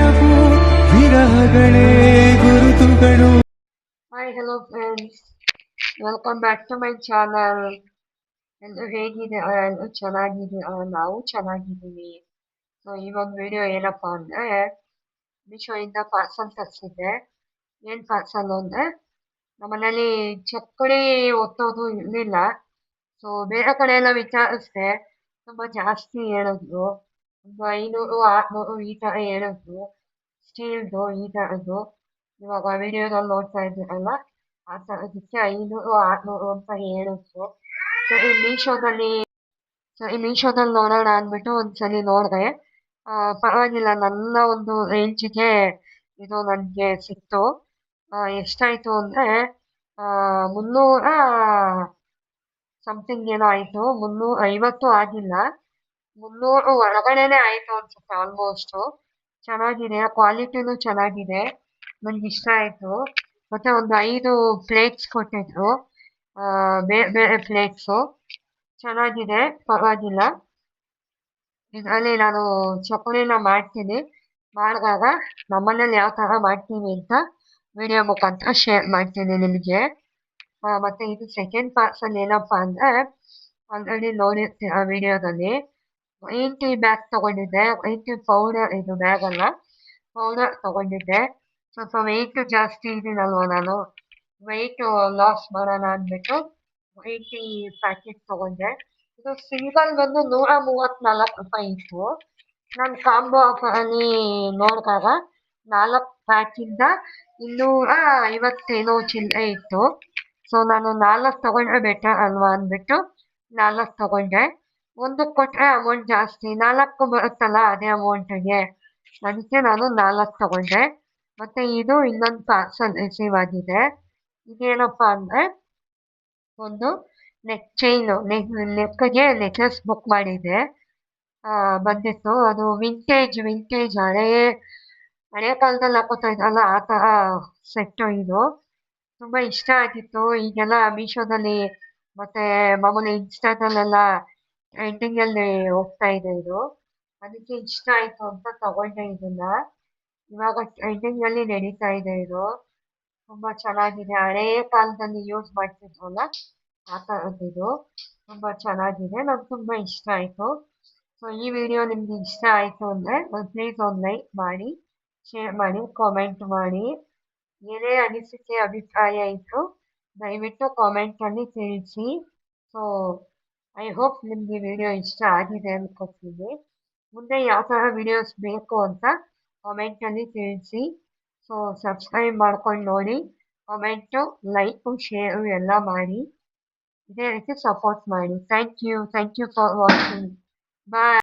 ನೆನಪು ವಿರಹಗಳೇ ಗುರುತುಗಳು. Hi hello friends, welcome back to my channel. ಎಲ್ಲರೂ ಹೇಗಿದೆ? ಎಲ್ಲರೂ ಚೆನ್ನಾಗಿದ್ದೀರಾ? ನಾವು ಚೆನ್ನಾಗಿದ್ದೀವಿ. ಸೊ ಈ ಒಂದು ವಿಡಿಯೋ ಏನಪ್ಪ ಅಂದರೆ, ಮೀಶೋಯಿಂದ ಪಾರ್ಸಲ್ ತರಿಸಿದ್ದೆ. ಏನು ಪಾರ್ಸಲ್ ಅಂದರೆ, ನಮ್ಮನೇಲಿ ಚಕ್ಕಳಿ ಒತ್ತೋದು ಇರಲಿಲ್ಲ. ಸೊ ಬೇರೆ ಕಡೆ ಎಲ್ಲ ವಿಚಾರಿಸಿದೆ, ತುಂಬ ಜಾಸ್ತಿ ಹೇಳಿದ್ರು. ಒಂದು 500 600 ಈ ಥರ ಹೇಳಿದ್ರು, ಸ್ಟೀಲ್ದು ಈ ಥರದ್ದು. ಇವಾಗ ವಿಡಿಯೋದಲ್ಲಿ ನೋಡ್ತಾ ಇದ್ದೀರಲ್ಲ, ಆ ಥರದಕ್ಕೆ 500 600 ಅಂತ ಹೇಳಿದ್ರು. ಸರಿ ಮೀಶೋದಲ್ಲಿ ನೋಡೋಣ ಅಂದ್ಬಿಟ್ಟು ಒಂದ್ಸಲಿ ನೋಡಿದೆ. ಪರವಾಗಿಲ್ಲ, ನನ್ನ ಒಂದು ರೇಂಜಿಗೆ ಇದು ನನಗೆ ಸಿಕ್ತು. ಎಷ್ಟಾಯಿತು ಅಂದರೆ 300 ಸಮಥಿಂಗ್ ಏನೋ ಆಯಿತು. 350 ಆಗಿಲ್ಲ, 300 ಒಳಗಡೆನೆ ಆಯಿತು ಅನ್ಸುತ್ತೆ ಆಲ್ಮೋಸ್ಟು. ಚೆನ್ನಾಗಿದೆ, ಕ್ವಾಲಿಟಿನೂ ಚೆನ್ನಾಗಿದೆ, ನನಗೆ ಇಷ್ಟ ಆಯಿತು. ಮತ್ತು ಒಂದು 5 ಪ್ಲೇಟ್ಸ್ ಕೊಟ್ಟಿದ್ರು, ಬೇರೆ ಬೇರೆ ಪ್ಲೇಟ್ಸು. ಚೆನ್ನಾಗಿದೆ, ಪರವಾಗಿಲ್ಲ. ಇದರಲ್ಲಿ ನಾನು ಚಕ್ಕುಲಿನ ಮಾಡ್ತೀನಿ. ಮಾಡಿದಾಗ ನಮ್ಮನೇಲಿ ಯಾವ ಥರ ಮಾಡ್ತೀವಿ ಅಂತ ವಿಡಿಯೋ ಮುಖಾಂತರ ಶೇರ್ ಮಾಡ್ತೀನಿ ನಿಮಗೆ. ಮತ್ತು ಇದು ಸೆಕೆಂಡ್ ಪಾರ್ಸಲ್ ಏನಪ್ಪ ಅಂದರೆ, ಆಲ್ರೆಡಿ ನೋಡಿರ್ತೀರ ವಿಡಿಯೋದಲ್ಲಿ, ಗ್ರೀನ್ ಟೀ ಬ್ಯಾಗ್ ತೊಗೊಂಡಿದ್ದೆ. ಗ್ರೀನ್ ಟೀ ಪೌಡರ್, ಇದು ಬ್ಯಾಗ್ ಅಲ್ಲ, ಪೌಡರ್ ತೊಗೊಂಡಿದ್ದೆ. ಸ್ವಲ್ಪ ವೆಯ್ಟು ಜಾಸ್ತಿ ಇದ್ದೀನಲ್ವ ನಾನು, ವೆಯ್ಟು ಲಾಸ್ ಮಾಡೋಣ ಅಂದ್ಬಿಟ್ಟು ಗ್ರೀನ್ ಟೀ ಪ್ಯಾಕೆಟ್ ತೊಗೊಂಡೆ. ಇದು ಸಿಂಗಲ್ ಬಂದು 134 ರೂಪಾಯಿ ಇತ್ತು. ನಾನು ಕಾಂಬೋ ಆಫರಲ್ಲಿ ನೋಡಿದಾಗ 4 ಪ್ಯಾಕಿಂದ 250 ಚಿಲ್ಲರೆ ಇತ್ತು. ಸೊ ನಾನು 4 ತೊಗೊಂಡ್ರೆ ಬೆಟರ್ ಅಲ್ವಾ ಅಂದ್ಬಿಟ್ಟು 4 ತೊಗೊಂಡೆ. ಒಂದಕ್ಕೆ ಕೊಟ್ಟರೆ ಅಮೌಂಟ್ ಜಾಸ್ತಿ, 4 ಬರುತ್ತಲ್ಲ ಅದೇ ಅಮೌಂಟಿಗೆ, ಅದಕ್ಕೆ ನಾನು 4 ತೊಗೊಂಡೆ. ಮತ್ತು ಇದು ಇನ್ನೊಂದು ಪಾರ್ಸಲ್ ರಿಸೀವ್ ಆಗಿದೆ. ಇದೇನಪ್ಪ ಅಂದರೆ, ಒಂದು ನೆಕ್ ಚೈನು, ನೆಕ್ಗೆ ನೆಕ್ಲೆಸ್ ಬುಕ್ ಮಾಡಿದ್ದೆ, ಬಂದಿತ್ತು. ಅದು ವಿಂಟೇಜ್ ಹಳೆ ಕಾಲದಲ್ಲಿ ಹಾಕೋತಾ ಇದ್ರಲ್ಲ ಆ ಥರ ಸೆಟ್ಟು ಇದು. ತುಂಬ ಇಷ್ಟ ಆಗಿತ್ತು. ಈಗೆಲ್ಲ ಮೀಶೋದಲ್ಲಿ ಮತ್ತು ಮಾಮೂಲಿ ಇನ್ಸ್ಟಾದಲ್ಲೆಲ್ಲ ಟ್ರೆಂಡಿಂಗಲ್ಲಿ ಹೋಗ್ತಾ ಇದೆ ಇದು, ಅದಕ್ಕೆ ಇಷ್ಟ ಆಯಿತು ಅಂತ ತಗೊಂಡೆ ಇದನ್ನು. ಇವಾಗ ಟ್ರೆಂಡಿಂಗಲ್ಲಿ ನಡೀತಾ ಇದೆ ಇದು, ತುಂಬ ಚೆನ್ನಾಗಿದೆ. ಹಳೆಯ ಕಾಲದಲ್ಲಿ ಯೂಸ್ ಮಾಡ್ತಿದ್ವಲ್ಲ ಆ ಥರದ್ದಿದು, ತುಂಬ ಚೆನ್ನಾಗಿದೆ, ನಂಗೆ ತುಂಬ ಇಷ್ಟ ಆಯಿತು. ಸೊ ಈ ವಿಡಿಯೋ ನಿಮಗೆ ಇಷ್ಟ ಆಯಿತು ಅಂದರೆ ಪ್ಲೀಸ್ ಒಂದು ಲೈಕ್ ಮಾಡಿ, ಶೇರ್ ಮಾಡಿ, ಕಾಮೆಂಟ್ ಮಾಡಿ. ಏನೇ ಅನಿಸಿಕೆ ಅಭಿಪ್ರಾಯ ಇದ್ದರೂ ದಯವಿಟ್ಟು ಕಾಮೆಂಟಲ್ಲಿ ತಿಳಿಸಿ. ಸೊ ಐ ಹೋಪ್ ನಿಮಗೆ ವಿಡಿಯೋ ಇಷ್ಟ ಆಗಿದೆ ಅಂದ್ಕೊಳ್ತೀನಿ. ಮುಂದೆ ಯಾವ ಥರ ವಿಡಿಯೋಸ್ ಬೇಕು ಅಂತ ಕಾಮೆಂಟಲ್ಲಿ ತಿಳಿಸಿ. ಸೊ ಸಬ್ಸ್ಕ್ರೈಬ್ ಮಾಡ್ಕೊಂಡು ನೋಡಿ, ಕಾಮೆಂಟು, ಲೈಕು, ಶೇರು ಎಲ್ಲ ಮಾಡಿ. ಇದೇ ರೀತಿ ಸಪೋರ್ಟ್ ಮಾಡಿ. Thank you for watching. Bye.